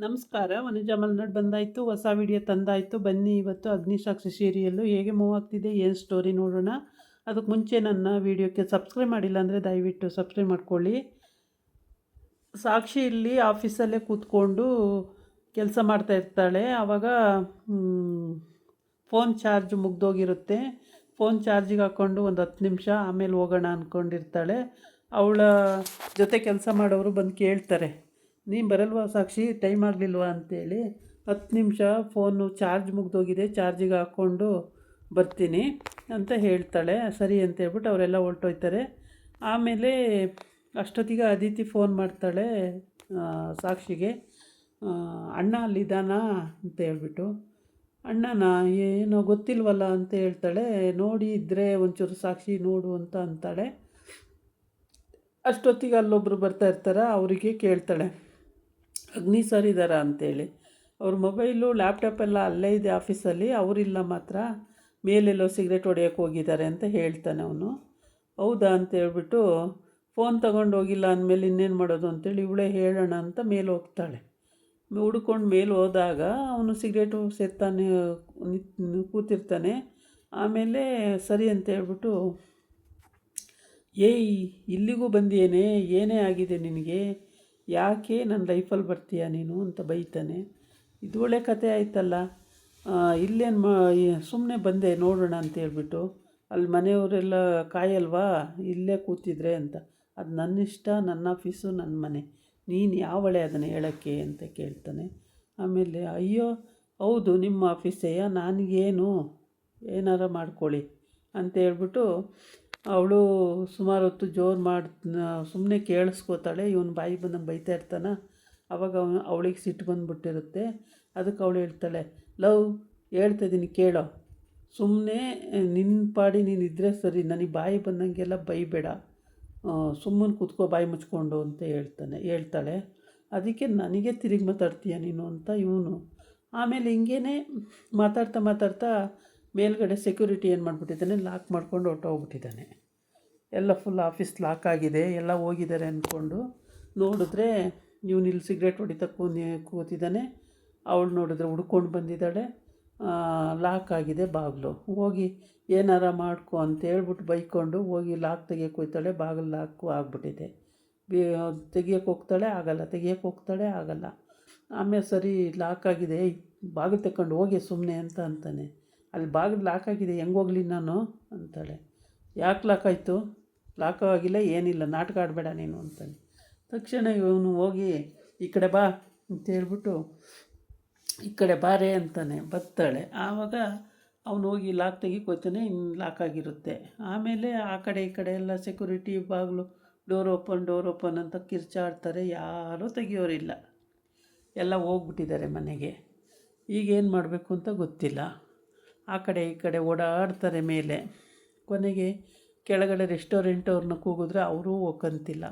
ನಮಸ್ಕಾರ. ವನಜಾ ಮಲ್ನಾಡ್ ಬಂದಾಯಿತು, ಹೊಸ ವಿಡಿಯೋ ತಂದಾಯಿತು. ಬನ್ನಿ ಇವತ್ತು ಅಗ್ನಿಸಾಕ್ಷಿ ಸೀರಿಯಲ್ಲು ಹೇಗೆ ಮೂವ್ ಆಗ್ತಿದೆ, ಏನು ಸ್ಟೋರಿ ನೋಡೋಣ. ಅದಕ್ಕೆ ಮುಂಚೆ ನನ್ನ ವಿಡಿಯೋಕ್ಕೆ ಸಬ್ಸ್ಕ್ರೈಬ್ ಮಾಡಿಲ್ಲ ಅಂದರೆ ದಯವಿಟ್ಟು ಸಬ್ಸ್ಕ್ರೈಬ್ ಮಾಡ್ಕೊಳ್ಳಿ. ಸಾಕ್ಷಿ ಇಲ್ಲಿ ಆಫೀಸಲ್ಲೇ ಕೂತ್ಕೊಂಡು ಕೆಲಸ ಮಾಡ್ತಾ ಇರ್ತಾಳೆ. ಆವಾಗ ಫೋನ್ ಚಾರ್ಜ್ ಮುಗ್ದೋಗಿರುತ್ತೆ. ಫೋನ್ ಚಾರ್ಜಿಗೆ ಹಾಕ್ಕೊಂಡು ಒಂದು 10 ನಿಮಿಷ ಆಮೇಲೆ ಹೋಗೋಣ ಅಂದ್ಕೊಂಡಿರ್ತಾಳೆ. ಅವಳ ಜೊತೆ ಕೆಲಸ ಮಾಡೋರು ಬಂದು ಕೇಳ್ತಾರೆ, ನೀನು ಬರಲ್ವಾ ಸಾಕ್ಷಿ, ಟೈಮ್ ಆಗಲಿಲ್ವಾ ಅಂತೇಳಿ. 10 ನಿಮಿಷ ಫೋನು ಚಾರ್ಜ್ ಮುಗ್ದೋಗಿದೆ, ಚಾರ್ಜಿಗೆ ಹಾಕ್ಕೊಂಡು ಬರ್ತೀನಿ ಅಂತ ಹೇಳ್ತಾಳೆ. ಸರಿ ಅಂತ ಹೇಳ್ಬಿಟ್ಟು ಅವರೆಲ್ಲ ಹೊರಟೋಯ್ತಾರೆ. ಆಮೇಲೆ ಅಷ್ಟೊತ್ತಿಗೆ ಅದಿತಿ ಫೋನ್ ಮಾಡ್ತಾಳೆ ಸಾಕ್ಷಿಗೆ, ಅಣ್ಣ ಅಲ್ಲಿದ್ದಾನಾ ಅಂತ ಹೇಳ್ಬಿಟ್ಟು. ಅಣ್ಣನ ಏನೋ ಗೊತ್ತಿಲ್ವಲ್ಲ ಅಂತ ಹೇಳ್ತಾಳೆ. ನೋಡಿ ಇದ್ದರೆ ಒಂಚೂರು ಸಾಕ್ಷಿ ನೋಡು ಅಂತ ಅಂತಾಳೆ. ಅಷ್ಟೊತ್ತಿಗೆ ಅಲ್ಲೊಬ್ಬರು ಬರ್ತಾ ಇರ್ತಾರೆ, ಅವರಿಗೆ ಕೇಳ್ತಾಳೆ, ಅಗ್ನಿ ಸರ್ ಇದ್ದಾರಾ ಅಂತೇಳಿ. ಅವ್ರ ಮೊಬೈಲು ಲ್ಯಾಪ್ಟಾಪೆಲ್ಲ ಅಲ್ಲೇ ಇದೆ ಆಫೀಸಲ್ಲಿ, ಅವರಿಲ್ಲ ಮಾತ್ರ, ಮೇಲೆಲ್ಲೋ ಸಿಗರೇಟ್ ಹೊಡೆಯೋಕ್ಕೆ ಹೋಗಿದ್ದಾರೆ ಅಂತ ಹೇಳ್ತಾನೆ ಅವನು. ಹೌದಾ ಅಂತ ಹೇಳ್ಬಿಟ್ಟು ಫೋನ್ ತೊಗೊಂಡು ಹೋಗಿಲ್ಲ ಅಂದಮೇಲೆ ಇನ್ನೇನು ಮಾಡೋದು ಅಂತೇಳಿ ಇವಳೇ ಹೇಳೋಣ ಅಂತ ಮೇಲೆ ಹೋಗ್ತಾಳೆ. ಹುಡ್ಕೊಂಡು ಮೇಲೆ ಹೋದಾಗ ಅವನು ಸಿಗರೇಟು ಸೇರ್ತಾನೆ ಕೂತಿರ್ತಾನೆ. ಆಮೇಲೆ ಸರಿ ಅಂತ ಹೇಳ್ಬಿಟ್ಟು, ಏಯ್ ಇಲ್ಲಿಗೂ ಬಂದೇನೆ, ಏನೇ ಆಗಿದೆ ನಿನಗೆ, ಯಾಕೆ ನನ್ನ ಲೈಫಲ್ಲಿ ಬರ್ತೀಯ ನೀನು ಅಂತ ಬೈತಾನೆ. ಇದು ಒಳ್ಳೆ ಕತೆ ಆಯ್ತಲ್ಲ, ಇಲ್ಲೇನು ಸುಮ್ಮನೆ ಬಂದೆ ನೋಡೋಣ ಅಂತ ಹೇಳ್ಬಿಟ್ಟು. ಅಲ್ಲಿ ಮನೆಯವರೆಲ್ಲ ಕಾಯಲ್ವಾ ಇಲ್ಲೇ ಕೂತಿದ್ರೆ ಅಂತ. ಅದು ನನ್ನ ಇಷ್ಟ, ನನ್ನ ಆಫೀಸು, ನನ್ನ ಮನೆ, ನೀನು ಯಾವಳೆ ಅದನ್ನು ಹೇಳೋಕ್ಕೆ ಅಂತ ಕೇಳ್ತಾನೆ. ಆಮೇಲೆ ಅಯ್ಯೋ ಹೌದು ನಿಮ್ಮ ಆಫೀಸೇಯ, ನನಗೇನು, ಏನಾರ ಮಾಡ್ಕೊಳ್ಳಿ ಅಂತ ಹೇಳ್ಬಿಟ್ಟು ಅವಳು ಸುಮಾರು ಹೊತ್ತು ಜೋರು ಸುಮ್ಮನೆ ಕೇಳಿಸ್ಕೋತಾಳೆ. ಇವನು ಬಾಯಿ ಬಂದಂಗೆ ಬೈತಾ ಇರ್ತಾನೆ. ಆವಾಗ ಅವಳಿಗೆ ಸಿಟ್ಟು ಬಂದುಬಿಟ್ಟಿರುತ್ತೆ. ಅದಕ್ಕೆ ಅವಳು ಹೇಳ್ತಾಳೆ, ಲವ್ ಹೇಳ್ತಾಯಿದ್ದೀನಿ ಕೇಳೋ, ಸುಮ್ಮನೆ ನಿನ್ನ ಪಾಡಿ ನೀನು ಇದ್ದರೆ ಸರಿ, ನನಗೆ ಬಾಯಿ ಬಂದಂಗೆಲ್ಲ ಬೈಬೇಡ, ಸುಮ್ಮನೆ ಕೂತ್ಕೋ ಬಾಯಿ ಮುಚ್ಕೊಂಡು ಅಂತ ಹೇಳ್ತಾಳೆ. ಅದಕ್ಕೆ ನನಗೆ ತಿರುಗಿ ಮಾತಾಡ್ತೀಯ ನೀನು ಅಂತ ಇವನು. ಆಮೇಲೆ ಹಿಂಗೇ ಮಾತಾಡ್ತಾ ಮೇಲ್ಗಡೆ ಸೆಕ್ಯೂರಿಟಿ ಏನು ಮಾಡಿಬಿಟ್ಟಿದ್ದಾನೆ, ಲಾಕ್ ಮಾಡ್ಕೊಂಡು ಹೊರಟೋಗ್ಬಿಟ್ಟಿದ್ದಾನೆ. ಎಲ್ಲ ಫುಲ್ ಆಫೀಸ್ ಲಾಕ್ ಆಗಿದೆ, ಎಲ್ಲ ಹೋಗಿದ್ದಾರೆ ಅಂದ್ಕೊಂಡು ನೋಡಿದ್ರೆ ಇವನು ಇಲ್ಲಿ ಸಿಗರೇಟ್ ಹೊಡಿತಾ ಕೂತಿದ್ದಾನೆ. ಅವಳು ನೋಡಿದ್ರೆ ಹುಡ್ಕೊಂಡು ಬಂದಿದ್ದಾಳೆ, ಲಾಕ್ ಆಗಿದೆ ಬಾಗಿಲು. ಹೋಗಿ ಏನಾರ ಮಾಡ್ಕೊ ಅಂತ ಹೇಳ್ಬಿಟ್ಟು ಬೈಕೊಂಡು ಹೋಗಿ ಲಾಕ್ ತೆಗಿಯೋಕೆ ಹೋಗ್ತಾಳೆ. ಬಾಗಿಲು ಲಾಕು ಆಗಿಬಿಟ್ಟಿದೆ. ತೆಗಿಯೋಕೆ ಹೋಗ್ತಾಳೆ, ಆಗಲ್ಲ, ತೆಗಿಯೋಕೆ ಹೋಗ್ತಾಳೆ, ಆಗಲ್ಲ. ಆಮೇಲೆ ಸರಿ ಲಾಕ್ ಆಗಿದೆ, ಬಾಗಿಲು ತಗೊಂಡು ಹೋಗಿ ಸುಮ್ಮನೆ ಅಂತ ಅಂತಾನೆ. ಅಲ್ಲಿ ಬಾಗಿಲು ಲಾಕ್ ಆಗಿದೆ, ಹೆಂಗೆ ಹೋಗಲಿ ನಾನು ಅಂತಾಳೆ. ಯಾಕೆ ಲಾಕ್ ಆಯಿತು, ಲಾಕ್ ಆಗಿಲ್ಲ, ಏನಿಲ್ಲ, ನಾಟಕ ಆಡಬೇಡ ನೀನು ಅಂತಾನೆ. ತಕ್ಷಣ ಇವನು ಹೋಗಿ ಈ ಕಡೆ ಬಾ ಅಂತ ಹೇಳ್ಬಿಟ್ಟು ಈ ಕಡೆ ಬಾರೆ ಅಂತಾನೆ. ಬರ್ತಾಳೆ. ಆವಾಗ ಅವನು ಹೋಗಿ ಲಾಕ್ ತೆಗಿಕೋತಾನೆ, ಇನ್ನು ಲಾಕ್ ಆಗಿರುತ್ತೆ. ಆಮೇಲೆ ಆ ಕಡೆ ಈ ಕಡೆ ಎಲ್ಲ ಸೆಕ್ಯೂರಿಟಿ ಬಾಗಿಲು ಡೋರ್ ಓಪನ್ ಅಂತ ಕಿರ್ಚಾಡ್ತಾರೆ. ಯಾರೂ ತೆಗಿಯೋರಿಲ್ಲ, ಎಲ್ಲ ಹೋಗ್ಬಿಟ್ಟಿದ್ದಾರೆ ಮನೆಗೆ. ಈಗೇನು ಮಾಡಬೇಕು ಅಂತ ಗೊತ್ತಿಲ್ಲ. ಆ ಕಡೆ ಈ ಕಡೆ ಓಡಾಡ್ತಾರೆ ಮೇಲೆ. ಕೊನೆಗೆ ಕೆಳಗಡೆ ರೆಸ್ಟೋರೆಂಟ್ ಅವ್ರನ್ನ ಕೂಗಿದ್ರೆ ಅವರೂ ಒಕ್ಕಂತಿಲ್ಲ.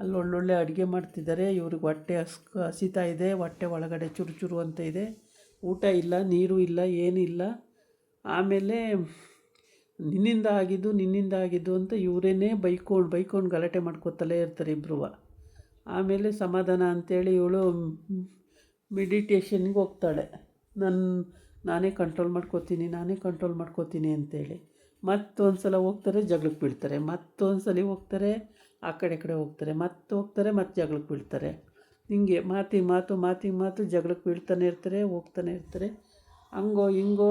ಅಲ್ಲಿ ಒಳ್ಳೊಳ್ಳೆ ಅಡುಗೆ ಮಾಡ್ತಿದ್ದಾರೆ. ಇವ್ರಿಗೆ ಹೊಟ್ಟೆ ಹಸಿತಾ ಇದೆ, ಹೊಟ್ಟೆ ಒಳಗಡೆ ಚುರು ಅಂತ ಇದೆ. ಊಟ ಇಲ್ಲ, ನೀರು ಇಲ್ಲ, ಏನಿಲ್ಲ. ಆಮೇಲೆ ನಿನ್ನಿಂದ ಆಗಿದ್ದು ಅಂತ ಇವರೇನೇ ಬೈಕೊಂಡು ಗಲಾಟೆ ಮಾಡ್ಕೊತಲೇ ಇರ್ತಾರೆ ಇಬ್ಬರು. ಆಮೇಲೆ ಸಮಾಧಾನ ಅಂಥೇಳಿ ಇವಳು ಮೆಡಿಟೇಷನ್ಗೆ ಹೋಗ್ತಾಳೆ. ನಾನೇ ಕಂಟ್ರೋಲ್ ಮಾಡ್ಕೋತೀನಿ ಅಂತೇಳಿ. ಮತ್ತೊಂದು ಸಲ ಹೋಗ್ತಾರೆ, ಜಗಳಕ್ಕೆ ಬೀಳ್ತಾರೆ. ಮತ್ತೊಂದು ಸಲ ಹೋಗ್ತಾರೆ, ಆ ಕಡೆ ಹೋಗ್ತಾರೆ, ಮತ್ತೆ ಹೋಗ್ತಾರೆ, ಮತ್ತೆ ಜಗಳಕ್ಕೆ ಬೀಳ್ತಾರೆ. ಹಿಂಗೆ ಮಾತು ಜಗಳಕ್ಕೆ ಬೀಳ್ತಾನೆ ಇರ್ತಾರೆ, ಹೋಗ್ತಾನೆ ಇರ್ತಾರೆ. ಹಂಗೋ ಹಿಂಗೋ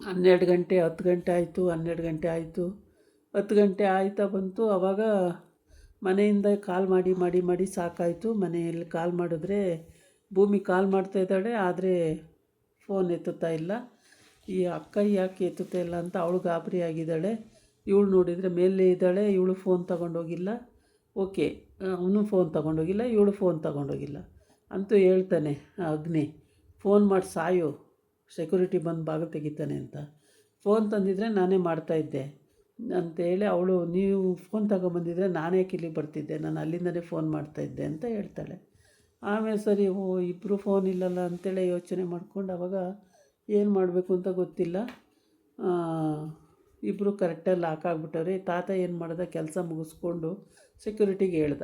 12 ಗಂಟೆ, 10 ಗಂಟೆ ಆಯಿತು, 12 ಗಂಟೆ ಆಯಿತು, 10 ಗಂಟೆ ಆಯ್ತಾ ಬಂತು. ಆವಾಗ ಮನೆಯಿಂದ ಕಾಲ್ ಮಾಡಿ ಸಾಕಾಯಿತು. ಮನೆಯಲ್ಲಿ ಕಾಲ್ ಮಾಡಿದ್ರೆ ಭೂಮಿ ಕಾಲ್ ಮಾಡ್ತಾಯಿದ್ದಾಳೆ, ಆದರೆ ಫೋನ್ ಎತ್ತುತ್ತಾ ಇಲ್ಲ. ಈ ಅಕ್ಕ ಯಾಕೆ ಎತ್ತುತ್ತಾ ಇಲ್ಲ ಅಂತ ಅವಳು ಗಾಬರಿ ಆಗಿದ್ದಾಳೆ. ಇವಳು ನೋಡಿದರೆ ಮೇಲೆ ಇದ್ದಾಳೆ, ಇವಳು ಫೋನ್ ತಗೊಂಡೋಗಿಲ್ಲ. ಓಕೆ, ಅವನು ಫೋನ್ ತಗೊಂಡೋಗಿಲ್ಲ, ಇವಳು ಫೋನ್ ತಗೊಂಡೋಗಿಲ್ಲ ಅಂತೂ ಹೇಳ್ತಾನೆ ಅಗ್ನಿ, ಫೋನ್ ಮಾಡಿ ಸಾಯು, ಸೆಕ್ಯೂರಿಟಿ ಬಂದು ಬಾಗಿಲು ತೆಗಿತಾನೆ ಅಂತ. ಫೋನ್ ತಂದಿದ್ರೆ ನಾನೇ ಮಾಡ್ತಾಯಿದ್ದೆ ಅಂತೇಳಿ ಅವಳು, ನೀವು ಫೋನ್ ತಗೊಂಬಂದಿದ್ರೆ ನಾನೇ ಇಲ್ಲಿಗೆ ಬರ್ತಿದ್ದೆ, ನಾನು ಅಲ್ಲಿಂದಲೇ ಫೋನ್ ಮಾಡ್ತಾಯಿದ್ದೆ ಅಂತ ಹೇಳ್ತಾಳೆ. ಆಮೇಲೆ ಸರಿ ಇಬ್ಬರು ಫೋನ್ ಇಲ್ಲಲ್ಲ ಅಂತೇಳಿ ಯೋಚನೆ ಮಾಡ್ಕೊಂಡು ಅವಾಗ ಏನು ಮಾಡಬೇಕು ಅಂತ ಗೊತ್ತಿಲ್ಲ. ಇಬ್ಬರು ಕರೆಕ್ಟಾಗಿ ಲಾಕ್ ಆಗಿಬಿಟ್ಟವ್ರೆ. ತಾತ ಏನು ಮಾಡ್ದ, ಕೆಲಸ ಮುಗಿಸ್ಕೊಂಡು ಸೆಕ್ಯೂರಿಟಿಗೆ ಹೇಳ್ದ,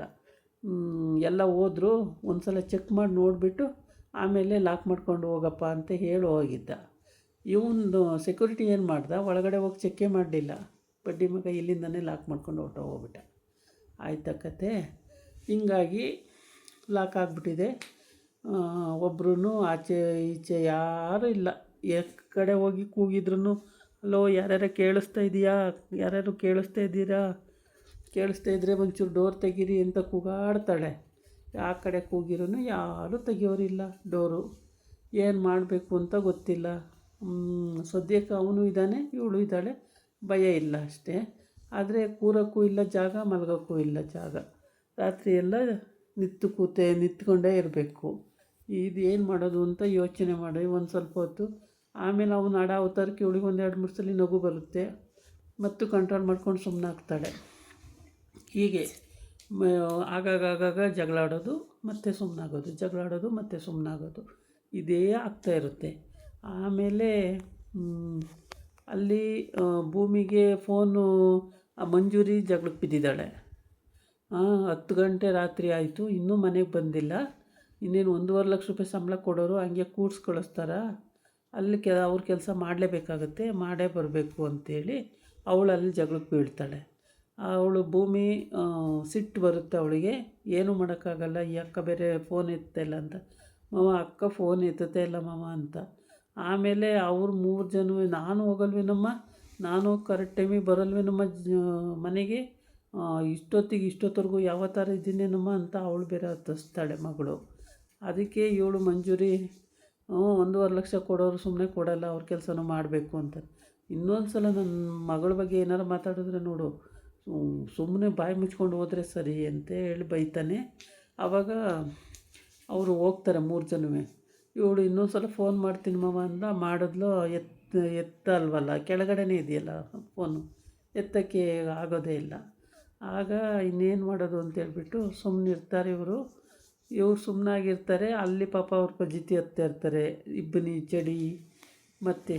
ಎಲ್ಲ ಹೋದ್ರು. ಒಂದು ಸಲ ಚೆಕ್ ಮಾಡಿ ನೋಡಿಬಿಟ್ಟು ಆಮೇಲೆ ಲಾಕ್ ಮಾಡ್ಕೊಂಡು ಹೋಗಪ್ಪ ಅಂತ ಹೇಳಿ ಹೋಗಿದ್ದ. ಇವನು ಸೆಕ್ಯೂರಿಟಿ ಏನು ಮಾಡ್ದ, ಒಳಗಡೆ ಹೋಗಿ ಚೆಕ್ಕೇ ಮಾಡಲಿಲ್ಲ. ಬಡ್ಡಿ ಮಗ ಇಲ್ಲಿಂದನೇ ಲಾಕ್ ಮಾಡ್ಕೊಂಡು ಹೋಗ್ಬಿಟ್ಟ. ಆಯ್ತಾ ಕತೆ. ಹಿಂಗಾಗಿ ಲಾಕ್ ಆಗಿಬಿಟ್ಟಿದೆ. ಒಬ್ರೂ ಆಚೆ ಈಚೆ ಯಾರೂ ಇಲ್ಲ. ಕಡೆ ಹೋಗಿ ಕೂಗಿದ್ರೂ ಹಲೋ ಯಾರ್ಯಾರು ಕೇಳಿಸ್ತಾ ಇದೆಯಾ, ಯಾರ್ಯಾರು ಕೇಳಿಸ್ತಾ ಇದ್ದೀರಾ, ಕೇಳಿಸ್ತಾ ಇದ್ದರೆ ಒಂಚೂರು ಡೋರ್ ತೆಗೀರಿ ಅಂತ ಕೂಗಾಡ್ತಾಳೆ. ಆ ಕಡೆ ಕೂಗಿರೂ ಯಾರೂ ತೆಗಿಯೋರಿಲ್ಲ ಡೋರು. ಏನು ಮಾಡಬೇಕು ಅಂತ ಗೊತ್ತಿಲ್ಲ. ಸದ್ಯಕ್ಕೆ ಅವನು ಇದ್ದಾನೆ, ಇವಳು ಇದ್ದಾಳೆ, ಭಯ ಇಲ್ಲ ಅಷ್ಟೇ. ಆದರೆ ಕೂರೋಕ್ಕೂ ಇಲ್ಲ ಜಾಗ, ಮಲಗೋಕ್ಕೂ ಇಲ್ಲ ಜಾಗ. ರಾತ್ರಿ ಎಲ್ಲ ನಿಂತ್ಕೊಂಡೇ ಇರಬೇಕು. ಇದು ಏನು ಮಾಡೋದು ಅಂತ ಯೋಚನೆ ಮಾಡಿ ಒಂದು ಸ್ವಲ್ಪ ಹೊತ್ತು. ಆಮೇಲೆ ಅವನು ಹಡ ಅವತಾರಕ್ಕೆ ಇವಳಿಗೆ ಒಂದು 2-3 ಸಲ ನಗು ಬರುತ್ತೆ. ಮತ್ತು ಕಂಟ್ರೋಲ್ ಮಾಡ್ಕೊಂಡು ಸುಮ್ಮನಾಗ್ತಾಳೆ. ಹೀಗೆ ಆಗಾಗ ಜಗಳಾಡೋದು ಮತ್ತು ಸುಮ್ಮನಾಗೋದು, ಜಗಳಾಡೋದು ಮತ್ತು ಸುಮ್ಮನಾಗೋದು, ಇದೇ ಆಗ್ತಾಯಿರುತ್ತೆ. ಆಮೇಲೆ ಅಲ್ಲಿ ಭೂಮಿಗೆ ಫೋನು ಮಂಜೂರಿ ಜಗಳಕ್ಕೆ ಬಿದ್ದಿದ್ದಾಳೆ. 10 ಗಂಟೆ ರಾತ್ರಿ ಆಯಿತು, ಇನ್ನೂ ಮನೆಗೆ ಬಂದಿಲ್ಲ. ಇನ್ನೇನು 1.5 ಲಕ್ಷ ರೂಪಾಯಿ ಸಂಬಳ ಕೊಡೋರು ಹಂಗೆ ಕೂಡ್ಸಿ ಕಳಿಸ್ತಾರ. ಅಲ್ಲಿ ಅವ್ರ ಕೆಲಸ ಮಾಡಲೇಬೇಕಾಗತ್ತೆ, ಮಾಡೇ ಬರಬೇಕು ಅಂಥೇಳಿ ಅವಳು ಅಲ್ಲಿ ಜಗಳಕ್ಕೆ ಬೀಳ್ತಾಳೆ. ಅವಳು ಭೂಮಿ ಸಿಟ್ಟು ಬರುತ್ತೆ ಅವಳಿಗೆ. ಏನೂ ಮಾಡೋಕ್ಕಾಗಲ್ಲ, ಈ ಅಕ್ಕ ಬೇರೆ ಫೋನ್ ಎತ್ತಲ್ಲ ಅಂತ. ಮಾವ ಅಕ್ಕ ಫೋನ್ ಎತ್ತುತ್ತೆ ಇಲ್ಲ ಮಾವ ಅಂತ. ಆಮೇಲೆ ಅವ್ರು 3 ಜನ ನಾನು ಹೋಗಲ್ವೇನಮ್ಮ, ನಾನು ಕರೆಕ್ಟ್ ಟೈಮಿಗೆ ಬರಲ್ವೇನಮ್ಮ ಮನೆಗೆ, ಇಷ್ಟೊತ್ತವರೆಗೂ ಯಾವ ಥರ ಇದ್ದೀನೇನಮ್ಮ ಅಂತ ಅವಳು ಬೇರೆ ಹತ್ತಿಸ್ತಾಳೆ ಮಗಳು. ಅದಕ್ಕೆ ಇವಳು ಮಂಜೂರಿ 1.5 ಲಕ್ಷ ಕೊಡೋರು ಸುಮ್ಮನೆ ಕೊಡಲ್ಲ, ಅವ್ರ ಕೆಲಸನೂ ಮಾಡಬೇಕು ಅಂತ. ಇನ್ನೊಂದು ಸಲ ನನ್ನ ಮಗಳ ಬಗ್ಗೆ ಏನಾರು ಮಾತಾಡಿದ್ರೆ ನೋಡು, ಸುಮ್ಮನೆ ಬಾಯಿ ಮುಚ್ಕೊಂಡು ಹೋದರೆ ಸರಿ ಅಂತ ಹೇಳಿ ಬೈತಾನೆ. ಆವಾಗ ಅವರು ಹೋಗ್ತಾರೆ 3 ಜನವೇ. ಇವಳು ಇನ್ನೊಂದು ಸಲ ಫೋನ್ ಮಾಡ್ತೀನಿ ಮಾವ ಅಂದ. ಮಾಡಿದ್ಲು, ಎತ್ತಲ್ವಲ್ಲ, ಕೆಳಗಡೆನೇ ಇದೆಯಲ್ಲ ಫೋನು, ಎತ್ತಕ್ಕೆ ಆಗೋದೇ ಇಲ್ಲ. ಆಗ ಇನ್ನೇನು ಮಾಡೋದು ಅಂತೇಳ್ಬಿಟ್ಟು ಸುಮ್ಮನಿರ್ತಾರೆ ಇವರು ಸುಮ್ಮನಾಗಿರ್ತಾರೆ. ಅಲ್ಲಿ ಪಾಪ ಅವ್ರ ಪಜಿತಿ ಹತ್ತಾ ಇರ್ತಾರೆ. ಇಬ್ಬನಿ ಚಳಿ ಮತ್ತು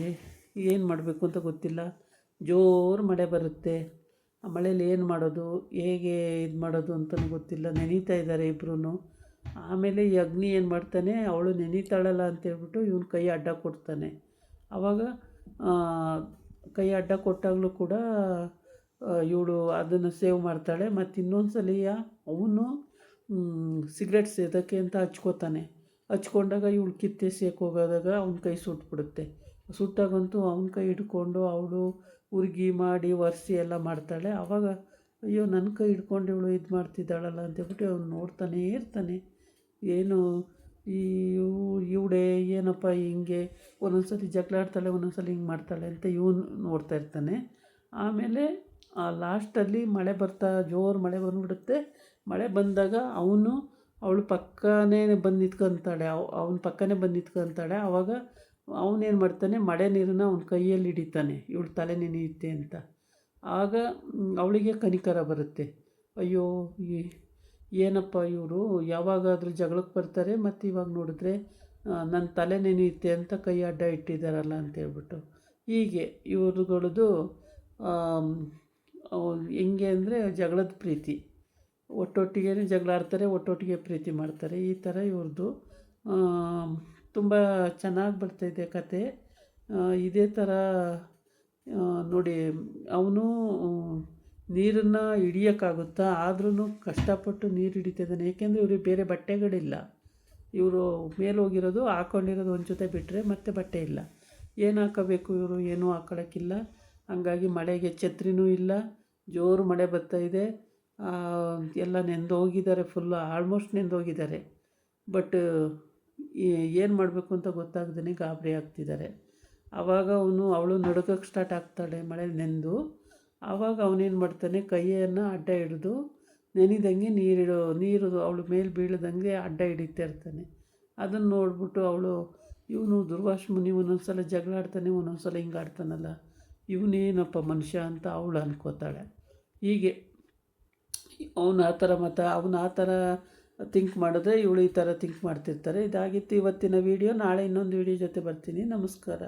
ಏನು ಮಾಡಬೇಕು ಅಂತ ಗೊತ್ತಿಲ್ಲ. ಜೋರು ಮಳೆ ಬರುತ್ತೆ. ಆ ಮಳೇಲಿ ಏನು ಮಾಡೋದು, ಹೇಗೆ ಇದು ಮಾಡೋದು ಅಂತಲೂ ಗೊತ್ತಿಲ್ಲ. ನೆನೀತಾ ಇದ್ದಾರೆ ಇಬ್ಬರೂ. ಆಮೇಲೆ ಈ ಅಗ್ನಿ ಏನು ಮಾಡ್ತಾನೆ, ಅವಳು ನೆನೀತಾಳಲ್ಲ ಅಂತೇಳ್ಬಿಟ್ಟು ಇವನು ಕೈ ಅಡ್ಡ ಕೊಡ್ತಾನೆ. ಆವಾಗ ಕೈ ಅಡ್ಡ ಕೊಟ್ಟಾಗಲೂ ಕೂಡ ಇವಳು ಅದನ್ನು ಸೇವ್ ಮಾಡ್ತಾಳೆ. ಮತ್ತು ಇನ್ನೊಂದು ಸಲ ಅವನು ಸಿಗರೇಟ್ ಸೇದೋಕ್ಕೆ ಅಂತ ಹಚ್ಕೋತಾನೆ. ಹಚ್ಕೊಂಡಾಗ ಇವಳು ಕಿತ್ತೆಸೆಯಕ್ಕೆ ಹೋಗೋದಾಗ ಅವ್ನ ಕೈ ಸುಟ್ಬಿಡುತ್ತೆ. ಸುಟ್ಟಾಗಂತೂ ಅವನ ಕೈ ಹಿಡ್ಕೊಂಡು ಅವಳು ಉರ್ಗಿ ಮಾಡಿ ಒರೆಸಿ ಎಲ್ಲ ಮಾಡ್ತಾಳೆ. ಆವಾಗ ಅಯ್ಯೋ ನನ್ನ ಕೈ ಹಿಡ್ಕೊಂಡು ಇವಳು ಇದು ಮಾಡ್ತಿದ್ದಾಳಲ್ಲ ಅಂತೇಳ್ಬಿಟ್ಟು ಅವ್ನು ನೋಡ್ತಾನೇ ಇರ್ತಾನೆ. ಏನು ಇವಳೇ ಏನಪ್ಪ ಹಿಂಗೆ ಒಂದೊಂದು ಸಲ ಜಗಳ ಆಡ್ತಾಳೆ, ಒಂದೊಂದು ಸಲ ಹಿಂಗೆ ಮಾಡ್ತಾಳೆ ಅಂತ ಇವನು ನೋಡ್ತಾ ಇರ್ತಾನೆ. ಆಮೇಲೆ ಲಾಸ್ಟಲ್ಲಿ ಮಳೆ ಜೋರು ಮಳೆ ಬಂದುಬಿಡುತ್ತೆ. ಮಳೆ ಬಂದಾಗ ಅವಳು ಪಕ್ಕನೇ ಬಂದು ನಿಂತ್ಕೊತಾಳೆ. ಅವನ ಪಕ್ಕನೇ ಬಂದು ನಿಂತ್ಕೊತಾಳೆ. ಆವಾಗ ಅವನೇನು ಮಾಡ್ತಾನೆ, ಮಳೆ ನೀರನ್ನ ಅವನ ಕೈಯಲ್ಲಿ ಹಿಡಿತಾನೆ, ಇವಳು ತಲೆ ನೆನೆಯುತ್ತೆ ಅಂತ. ಆಗ ಅವಳಿಗೆ ಕನಿಕರ ಬರುತ್ತೆ. ಅಯ್ಯೋ ಏನಪ್ಪ ಇವರು ಯಾವಾಗಾದರೂ ಜಗಳಕ್ಕೆ ಬರ್ತಾರೆ, ಮತ್ತು ಇವಾಗ ನೋಡಿದ್ರೆ ನನ್ನ ತಲೆ ನೆನೆಯುತ್ತೆ ಅಂತ ಕೈ ಅಡ್ಡ ಇಟ್ಟಿದ್ದಾರಲ್ಲ ಅಂತೇಳ್ಬಿಟ್ಟು. ಹೀಗೆ ಇವ್ರುಗಳದ್ದು ಹೆಂಗೆ ಅಂದರೆ ಜಗಳದ ಪ್ರೀತಿ. ಒಟ್ಟೊಟ್ಟಿಗೆ ಜಗಳ ಆಡ್ತಾರೆ, ಒಟ್ಟೊಟ್ಟಿಗೆ ಪ್ರೀತಿ ಮಾಡ್ತಾರೆ. ಈ ಥರ ಇವ್ರದ್ದು ತುಂಬ ಚೆನ್ನಾಗಿ ಬರ್ತಾಯಿದೆ ಕತೆ. ಇದೇ ಥರ ನೋಡಿ, ಅವನು ನೀರನ್ನು ಹಿಡಿಯೋಕ್ಕಾಗುತ್ತಾ, ಆದ್ರೂ ಕಷ್ಟಪಟ್ಟು ನೀರು ಹಿಡಿತಿದ್ದಾನೆ. ಏಕೆಂದರೆ ಇವ್ರಿಗೆ ಬೇರೆ ಬಟ್ಟೆಗಳಿಲ್ಲ. ಇವರು ಮೇಲೆ ಹೋಗಿರೋದು ಹಾಕ್ಕೊಂಡಿರೋದು ಒಂದು ಜೊತೆ ಬಿಟ್ಟರೆ ಮತ್ತೆ ಬಟ್ಟೆ ಇಲ್ಲ. ಏನು ಹಾಕೋಬೇಕು ಇವರು, ಏನೂ ಹಾಕ್ಕೊಳ್ಳೋಕ್ಕಿಲ್ಲ. ಹಂಗಾಗಿ ಮಳೆಗೆ ಛತ್ರಿನೂ ಇಲ್ಲ. ಜೋರು ಮಳೆ ಬರ್ತಾಯಿದೆ. ಎಲ್ಲ ನೆಂದೋಗಿದ್ದಾರೆ, ಫುಲ್ಲು ಆಲ್ಮೋಸ್ಟ್ ನೆಂದೋಗಿದ್ದಾರೆ. ಬಟ್ ಏನು ಮಾಡಬೇಕು ಅಂತ ಗೊತ್ತಾಗ್ದೇ ಗಾಬರಿ ಆಗ್ತಿದ್ದಾರೆ. ಆವಾಗ ಅವಳು ನಡುಗಕ್ಕೆ ಸ್ಟಾರ್ಟ್ ಆಗ್ತಾಳೆ ಮಳೆ ನೆಂದು. ಆವಾಗ ಅವನೇನು ಮಾಡ್ತಾನೆ, ಕೈಯನ್ನು ಅಡ್ಡ ಹಿಡಿದು ನೆನೆದಂಗೆ ನೀರು ಅವಳು ಮೇಲೆ ಬೀಳದಂಗೆ ಅಡ್ಡ ಹಿಡಿತಾ ಇರ್ತಾನೆ. ಅದನ್ನು ನೋಡ್ಬಿಟ್ಟು ಇವನು ದುರ್ವಾಸ ಮುನಿ ಒಂದೊಂದು ಸಲ ಜಗಳ ಆಡ್ತಾನೆ, ಒಂದೊಂದು ಸಲ ಹಿಂಗೆ ಆಡ್ತಾನಲ್ಲ, ಇವನೇನಪ್ಪ ಮನುಷ್ಯ ಅಂತ ಅವಳು ಅನ್ಕೋತಾಳೆ. ಹೀಗೆ ಅವನು ಆ ಥರ ಥಿಂಕ್ ಮಾಡಿದ್ರೆ ಇವಳು ಈ ಥರ ಥಿಂಕ್ ಮಾಡ್ತಿರ್ತಾರೆ. ಇದಾಗಿತ್ತು ಇವತ್ತಿನ ವೀಡಿಯೋ. ನಾಳೆ ಇನ್ನೊಂದು ವೀಡಿಯೋ ಜೊತೆ ಬರ್ತೀನಿ. ನಮಸ್ಕಾರ.